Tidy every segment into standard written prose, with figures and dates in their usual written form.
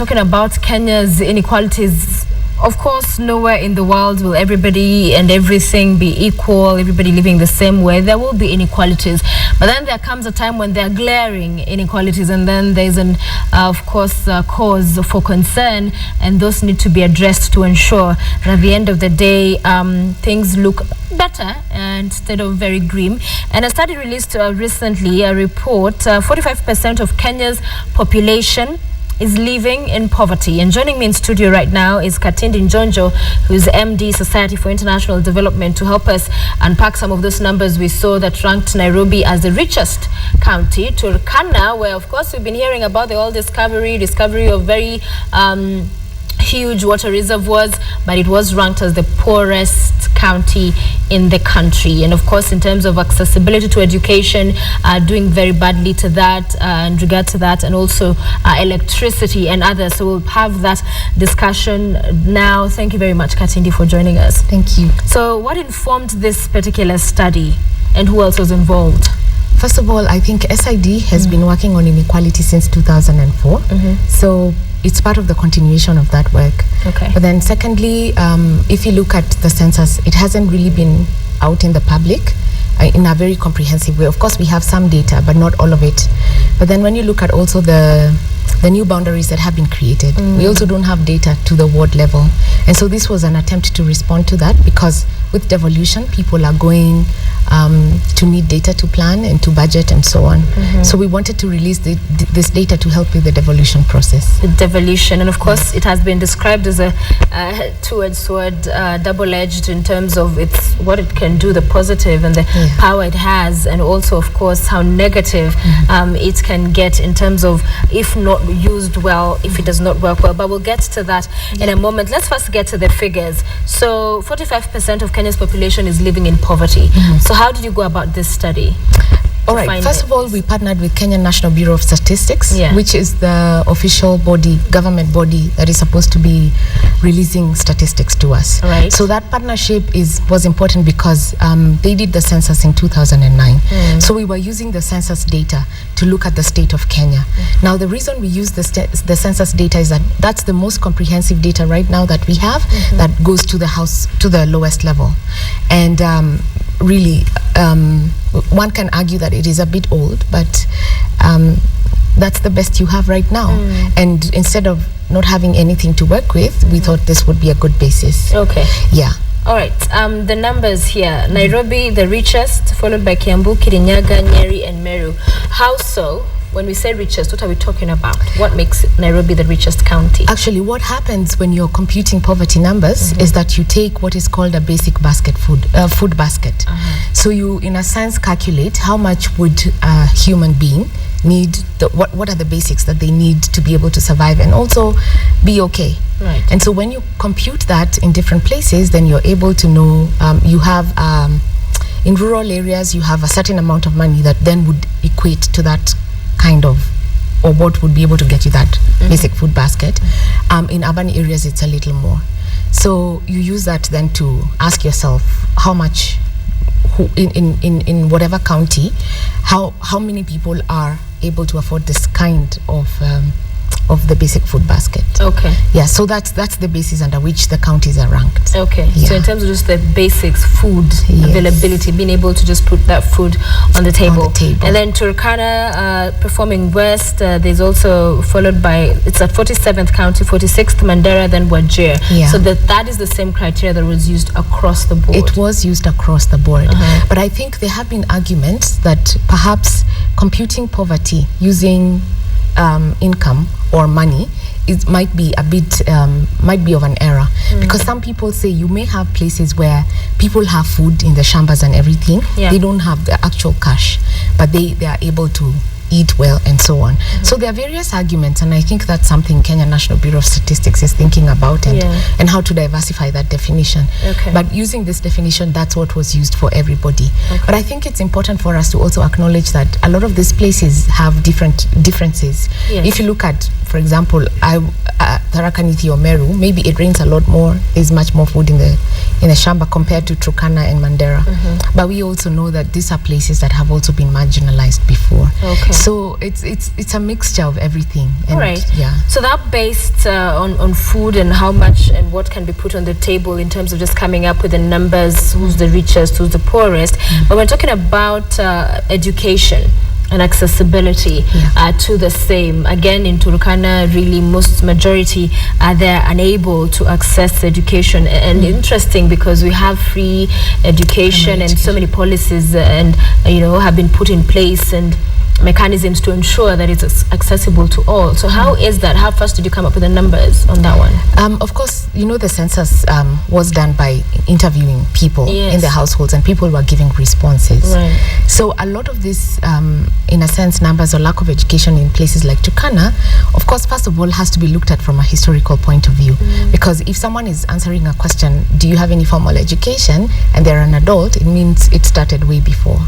talking about Kenya's inequalities, of course, nowhere in the world will everybody and everything be equal, everybody living the same way. There will be inequalities. But then there comes a time when there are glaring inequalities, and then there's an, of course, cause for concern, and those need to be addressed to ensure that at the end of the day, things look better instead of very grim. And a study released recently, a report, 45% of Kenya's population is living in poverty. And joining me in studio right now is Katindi Njonjo, who's MD, Society for International Development, to help us unpack some of those numbers we saw that ranked Nairobi as the richest county. Turkana, where of course we've been hearing about the oil discovery of very huge water reservoirs, but it was ranked as the poorest county in the country. And of course, in terms of accessibility to education, doing very badly to that, in regard to that, and also electricity and others. So we'll have that discussion now. Thank you very much, Katindi, for joining us. Thank you. So what informed this particular study, and who else was involved? First of all, I think SID has been working on inequality since 2004. So it's part of the continuation of that work. Okay. But then secondly, if you look at the census, it hasn't really been out in the public in a very comprehensive way. Of course, we have some data, but not all of it. But then when you look at also the new boundaries that have been created, we also don't have data to the ward level. And so this was an attempt to respond to that, because with devolution, people are going to need data to plan and to budget and so on. So we wanted to release this data to help with the devolution process. The devolution, and of course it has been described as a two-edged sword, double-edged in terms of what it can do, the positive and the power it has, and also of course how negative it can get in terms of if not used well, if it does not work well. But we'll get to that in a moment. Let's first get to the figures. So 45% of Kenya's population is living in poverty. So how did you go about this study? All right, first of all, we partnered with Kenya National Bureau of Statistics, which is the official body, government body that is supposed to be releasing statistics to us. Right. So that partnership was important because they did the census in 2009. So we were using the census data to look at the state of Kenya. Now, the reason we use the census data is that that's the most comprehensive data right now that we have that goes to the lowest level. And really, one can argue that it is a bit old, but that's the best you have right now. And instead of not having anything to work with, we thought this would be a good basis. Okay. Yeah. All right. The numbers here: Nairobi, the richest, followed by Kiambu, Kirinyaga, Nyeri, and Meru. How so? When we say richest, what are we talking about? What makes Nairobi the richest county? Actually, what happens when you're computing poverty numbers is that you take what is called a basic basket food basket. So you, in a sense, calculate how much would a human being need, what are the basics that they need to be able to survive and also be okay. Right. And so when you compute that in different places, then you're able to know, you have, in rural areas, you have a certain amount of money that then would equate to that kind of, or what would be able to get you that basic food basket. In urban areas, it's a little more. So you use that then to ask yourself how much, in whatever county, how many people are able to afford this kind of the basic food basket. Okay. Yeah, so that's the basis under which the counties are ranked. Okay. Yeah. So in terms of just the basics, food availability, being able to just put that food on the table. And then Turkana performing worst. There's also followed by, it's at 47th county, 46th Mandera, then Wajir. Yeah. So that is the same criteria that was used across the board. It was used across the board. But I think there have been arguments that perhaps computing poverty using income or money might be a bit might be of an error, because some people say you may have places where people have food in the shambas and everything, they don't have the actual cash, but they are able to eat well and so on. So there are various arguments, and I think that's something Kenya National Bureau of Statistics is thinking about, and how to diversify that definition. But using this definition, that's what was used for everybody. But I think it's important for us to also acknowledge that a lot of these places have differences. If you look at, for example, Tharaka Nithi or Meru, maybe it rains a lot more. There's much more food in the shamba compared to Turkana and Mandera. But we also know that these are places that have also been marginalized before. Okay. So it's a mixture of everything. And right. Yeah. So that based on food and how much and what can be put on the table in terms of just coming up with the numbers, who's the richest, who's the poorest. But we're talking about education and accessibility to the same. Again, in Turkana, really most majority they're unable to access education. And interesting because we have free education and so many policies and have been put in place and mechanisms to ensure that it's accessible to all. So how is that? How fast did you come up with the numbers on that one? Of course, the census was done by interviewing people in their households, and people were giving responses. Right. So a lot of this, in a sense, numbers or lack of education in places like Turkana, of course, first of all, has to be looked at from a historical point of view. Because if someone is answering a question, do you have any formal education, and they're an adult, it means it started way before.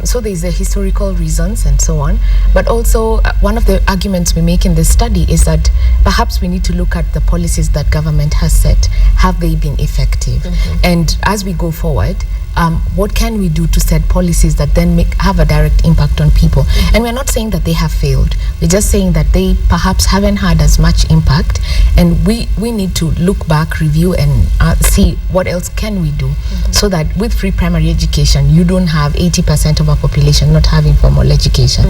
So there's a historical reason and so on, but also one of the arguments we make in this study is that perhaps we need to look at the policies that government has set. Have they been effective? And as we go forward, what can we do to set policies that then have a direct impact on people? And we're not saying that they have failed. We're just saying that they perhaps haven't had as much impact, and we need to look back, review, and see what else can we do so that with free primary education, you don't have 80% of our population not having formal education.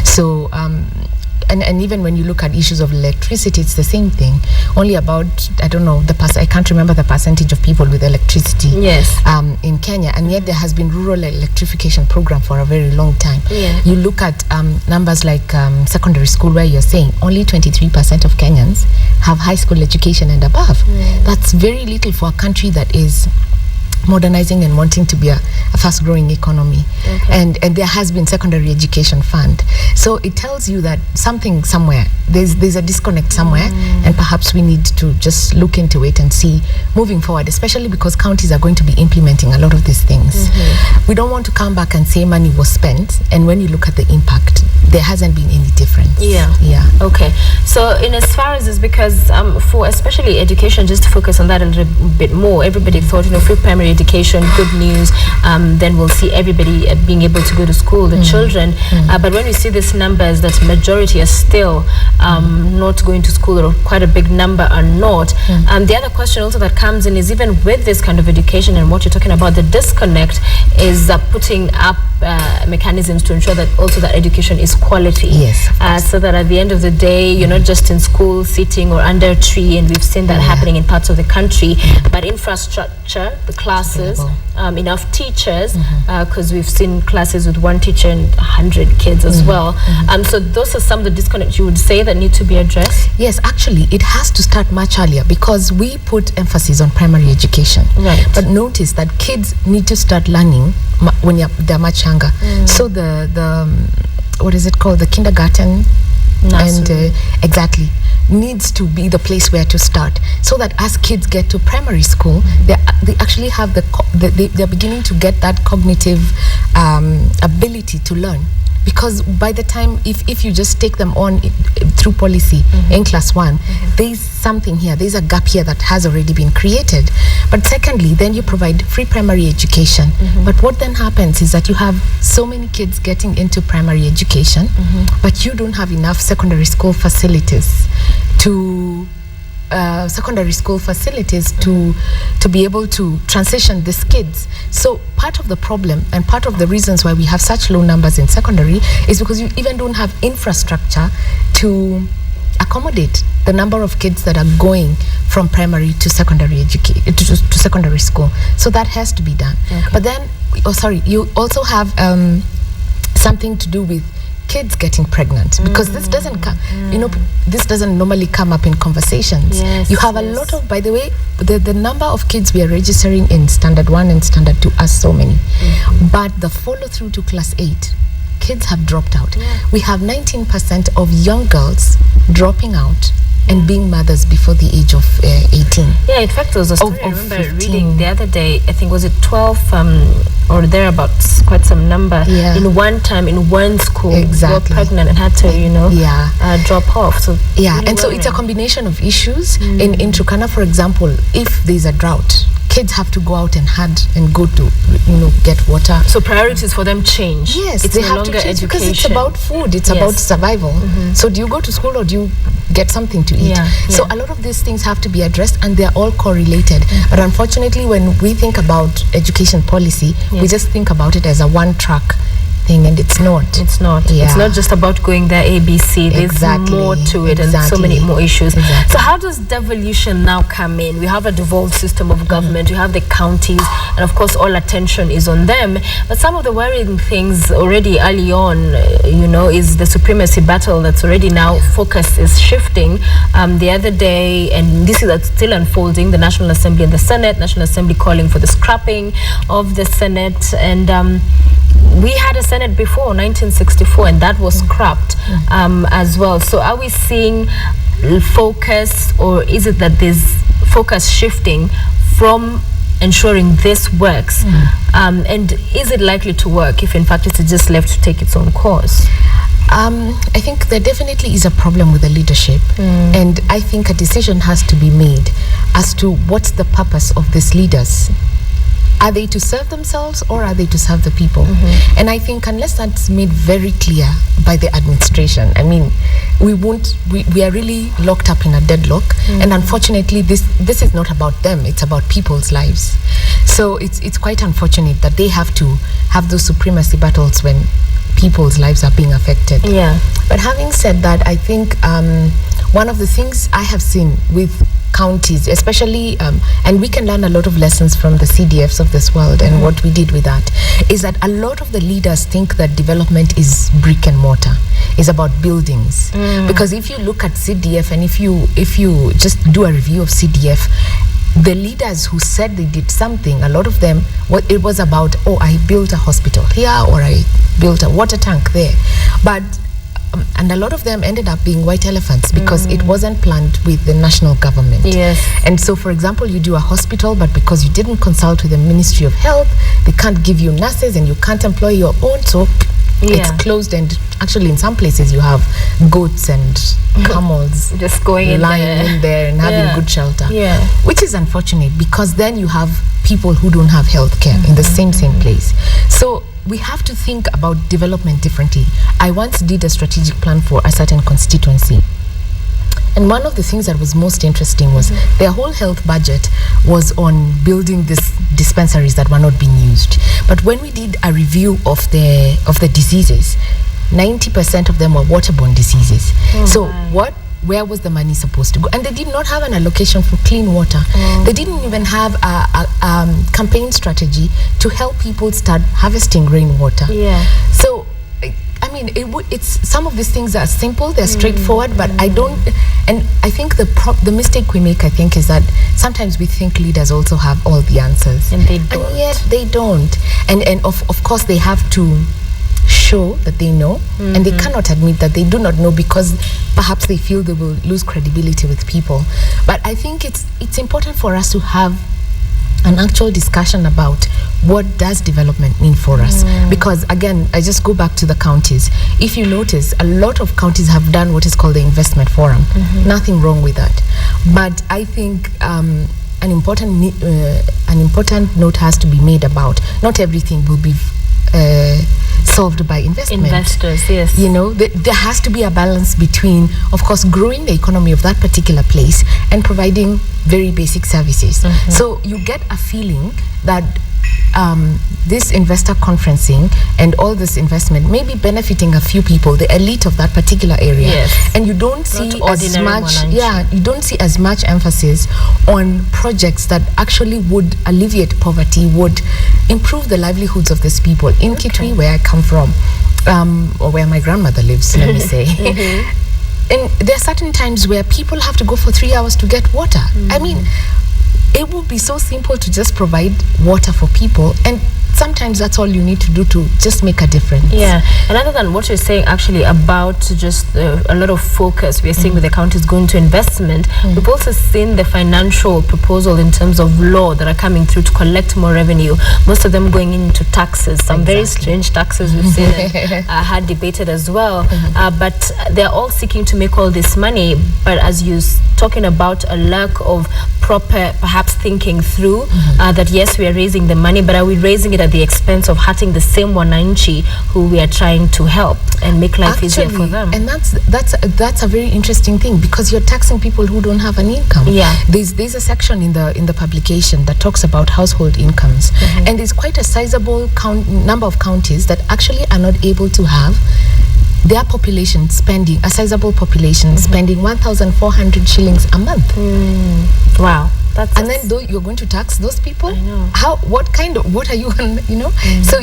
So and even when you look at issues of electricity, it's the same thing. Only about, I don't know, I can't remember the percentage of people with electricity in Kenya, and yet there has been rural electrification program for a very long time. You look at numbers like secondary school, where you're saying only 23% of Kenyans have high school education and above. That's very little for a country that is modernizing and wanting to be a fast-growing economy. And there has been secondary education fund. So it tells you that something somewhere, there's a disconnect somewhere, and perhaps we need to just look into it and see moving forward, especially because counties are going to be implementing a lot of these things. We don't want to come back and say money was spent, and when you look at the impact, there hasn't been any difference. Okay. So in as far as this, because for especially education, just to focus on that a little bit more, everybody thought, free primary education, good news, then we'll see everybody being able to go to school, the children. But when we see these numbers, that majority are still not going to school, or quite a big number are not. The other question also that comes in is, even with this kind of education and what you're talking about, the disconnect is putting up mechanisms to ensure that also that education is quality. So that at the end of the day, you're not just in school sitting or under a tree, and we've seen that happening in parts of the country, but infrastructure, the classes, enough teachers, because we've seen classes with one teacher and 100 kids as well. So those are some of the disconnects you would say that need to be addressed? Yes, actually, it has to start much earlier, because we put emphasis on primary education. But notice that kids need to start learning when they're much younger. So the what is it called? The kindergarten and exactly needs to be the place where to start, so that as kids get to primary school, they actually have they're beginning to get that cognitive ability to learn. Because by the time, if you just take them on through policy in class 1, there's something here, there's a gap here that has already been created. But secondly, then you provide free primary education. But what then happens is that you have so many kids getting into primary education, but you don't have enough secondary school facilities to be able to transition these kids. So part of the problem and part of the reasons why we have such low numbers in secondary is because you even don't have infrastructure to accommodate the number of kids that are going from primary to secondary to secondary school. So that has to be done. But then, you also have something to do with kids getting pregnant, because this doesn't this doesn't normally come up in conversations. You have a lot of, by the way, the number of kids we are registering in standard 1 and standard 2 are so many, but the follow through to class 8, kids have dropped out. We have 19% of young girls dropping out and being mothers before the age of 18. Yeah, in fact, there was a story I remember 15. reading the other day. I think was it 12 or thereabouts, quite some number. Yeah. In one time, in one school, Exactly. were pregnant and had to, drop off. So Yeah, really and so it's a worrying. combination of issues. In Turkana, for example, if there's a drought, kids have to go out and hunt and go to, get water. So priorities for them change. Yes, it's they no have longer to change because it's education. about food. It's Yes. about survival. So do you go to school or do you get something to eat? Yeah, So yeah. a lot of these things have to be addressed, and they're all correlated. But unfortunately, when we think about education policy, we Yes. just think about it as a one-track thing, and it's not. It's not. Yeah. It's not just about going there ABC. There's Exactly. more to it and so Exactly. many more issues. Exactly. So how does devolution now come in? We have a devolved system of government. We have the counties, and of course all attention is on them. But some of the worrying things already early on, is the supremacy battle that's already now focus is shifting. The other day, and this is still unfolding, the National Assembly and the Senate, National Assembly calling for the scrapping of the Senate, and we had a Senate before 1964, and that was scrapped as well. So are we seeing focus, or is it that there's focus shifting from ensuring this works? And is it likely to work if in fact it's just left to take its own course? I think there definitely is a problem with the leadership, and I think a decision has to be made as to what's the purpose of these leaders. Are they to serve themselves or are they to serve the people? And I think unless that's made very clear by the administration, I mean, we are really locked up in a deadlock. And unfortunately, this is not about them, it's about people's lives. So it's quite unfortunate that they have to have those supremacy battles when people's lives are being affected. Yeah. But having said that, I think one of the things I have seen with counties, especially, and we can learn a lot of lessons from the CDFs of this world and what we did with that, is that a lot of the leaders think that development is brick and mortar, is about buildings. Because if you look at CDF and if you just do a review of CDF, the leaders who said they did something, a lot of them, it was about, I built a hospital here, or I built a water tank there. But and a lot of them ended up being white elephants because it wasn't planned with the national government. Yes. And so, for example, you do a hospital, but because you didn't consult with the Ministry of Health, they can't give you nurses and you can't employ your own, so it's closed. And actually, in some places, you have goats and camels Just going lying in there and having good shelter. Yeah. Which is unfortunate because then you have people who don't have health care in the same place. So we have to think about development differently. I once did a strategic plan for a certain constituency. And one of the things that was most interesting was their whole health budget was on building these dispensaries that were not being used. But when we did a review of the diseases, 90% of them were waterborne diseases. So where was the money supposed to go? And they did not have an allocation for clean water. They didn't even have a campaign strategy to help people start harvesting rainwater. Yeah. So, I mean, it's some of these things are simple, they're straightforward, but I think the mistake we make, I think, is that sometimes we think leaders also have all the answers. And they don't. And yet they don't. And of course they have to show that they know, and they cannot admit that they do not know because perhaps they feel they will lose credibility with people. But I think it's important for us to have an actual discussion about what does development mean for us, because again, I just go back to the counties. If you notice, a lot of counties have done what is called the investment forum. Nothing wrong with that, but I think an important note has to be made about not everything will be solved by investment. Investors, yes. You know, there has to be a balance between, of course, growing the economy of that particular place and providing very basic services. So you get a feeling that this investor conferencing and all this investment may be benefiting a few people, the elite of that particular area. Yes. And you don't see as much, Monachi. you don't see as much emphasis on projects that actually would alleviate poverty, would improve the livelihoods of these people. In Kitui, where I come from, or where my grandmother lives, let me say. And there are certain times where people have to go for 3 hours to get water. I mean, it would be so simple to just provide water for people, and sometimes that's all you need to do to just make a difference. Yeah, and other than what you're saying actually about just a lot of focus we're seeing with the counties going to investment, we've also seen the financial proposal in terms of law that are coming through to collect more revenue, most of them going into taxes, some very strange taxes we've seen and had debated as well, but they're all seeking to make all this money, but as you're talking about a lack of proper perhaps thinking through that yes, we are raising the money, but are we raising it at the expense of hurting the same wananchi who we are trying to help and make life easier for them? And that's a very interesting thing, because you're taxing people who don't have an income. Yeah, there's a section in the publication that talks about household incomes, and there's quite a sizable number of counties that actually are not able to have their population spending, a sizable population spending 1,400 shillings a month. Wow. And then you're going to tax those people? I know. What are you, So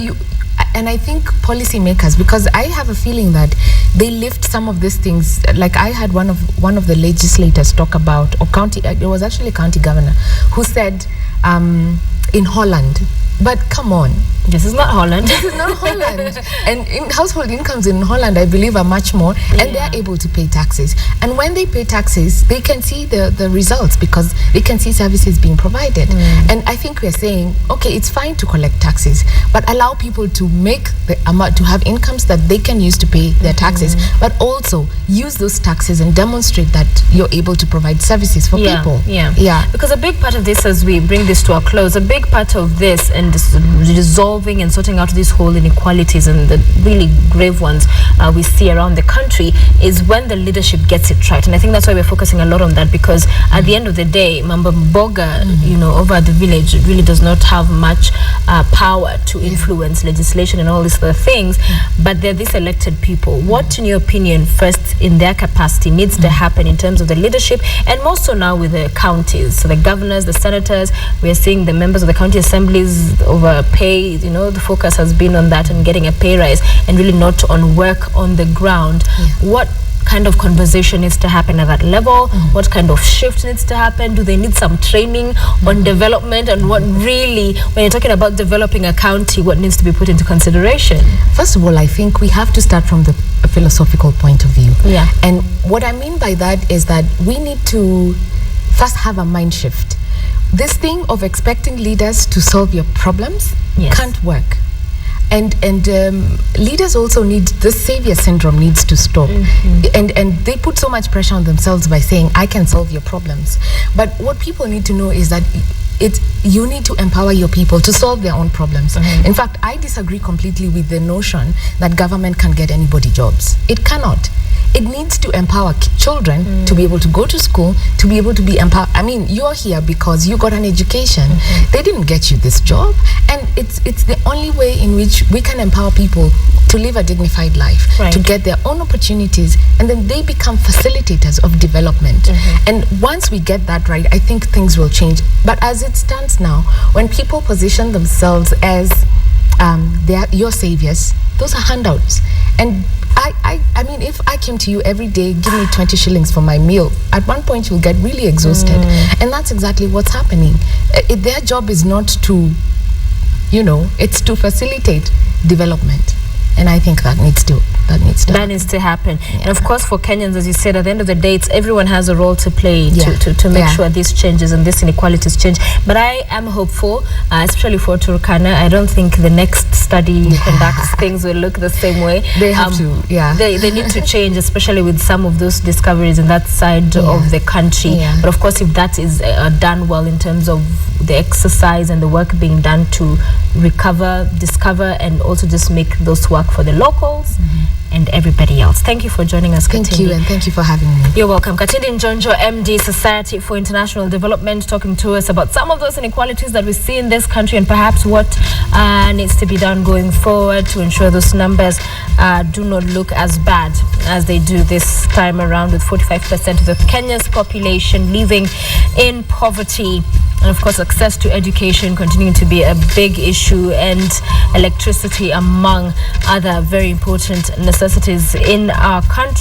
and I think policymakers, because I have a feeling that they lift some of these things. Like I had one of the legislators talk about, or it was actually a county governor, who said in Holland, but come on. This is not Holland. This is not Holland. And household incomes in Holland, I believe, are much more, and they are able to pay taxes. And when they pay taxes, they can see the results, because they can see services being provided. And I think we're saying, okay, it's fine to collect taxes, but allow people to make the amount, to have incomes that they can use to pay their taxes, but also use those taxes and demonstrate that you're able to provide services for people. Yeah. Because a big part of this, as we bring this to a close, a big part of this and this resolving and sorting out these whole inequalities and the really grave ones we see around the country is when the leadership gets it right. And I think that's why we're focusing a lot on that, because at the end of the day, Mamba Mboga, over at the village really does not have much power to influence legislation and all these other things, but they're these elected people. What, in your opinion, first in their capacity needs to happen in terms of the leadership, and more so now with the counties, so the governors, the senators, we're seeing the members of the county assemblies over pay, the focus has been on that and getting a pay rise, and really not on work on the ground. What kind of conversation needs to happen at that level? What kind of shift needs to happen? Do they need some training on development? And what really, when you're talking about developing a county, what needs to be put into consideration? First of all, I think we have to start from the philosophical point of view. And what I mean by that is that we need to first have a mind shift. This thing of expecting leaders to solve your problems can't work. And leaders also need, the savior syndrome needs to stop. And they put so much pressure on themselves by saying, I can solve your problems. But what people need to know is that you need to empower your people to solve their own problems. In fact, I disagree completely with the notion that government can get anybody jobs. It cannot. It needs to empower children to be able to go to school, to be able to be empowered. I mean, you're here because you got an education. They didn't get you this job. And it's the only way in which we can empower people to live a dignified life, to get their own opportunities, and then they become facilitators of development. And once we get that right, I think things will change. But as it stands now, when people position themselves as they are your saviors, those are handouts. And I mean, if I came to you every day, give me 20 shillings for my meal, at one point you'll get really exhausted. And that's exactly what's happening. Their job is not to, it's to facilitate development. And I think that needs to happen. And of course, for Kenyans, as you said, at the end of the day, it's everyone has a role to play to make sure this changes and this inequalities change. But I am hopeful, especially for Turkana. I don't think the next study conducts things will look the same way. They have to, They need to change, especially with some of those discoveries in that side of the country. But of course, if that is done well in terms of the exercise and the work being done to recover, discover, and also just make those work for the locals and everybody else. Thank you for joining us, Katindi. Thank you, and thank you for having me. You're welcome. Katindi Njonjo, MD, Society for International Development, talking to us about some of those inequalities that we see in this country and perhaps what needs to be done going forward to ensure those numbers do not look as bad as they do this time around, with 45% of the Kenya's population living in poverty. And of course, access to education continuing to be a big issue, and electricity among other very important necessities in our country.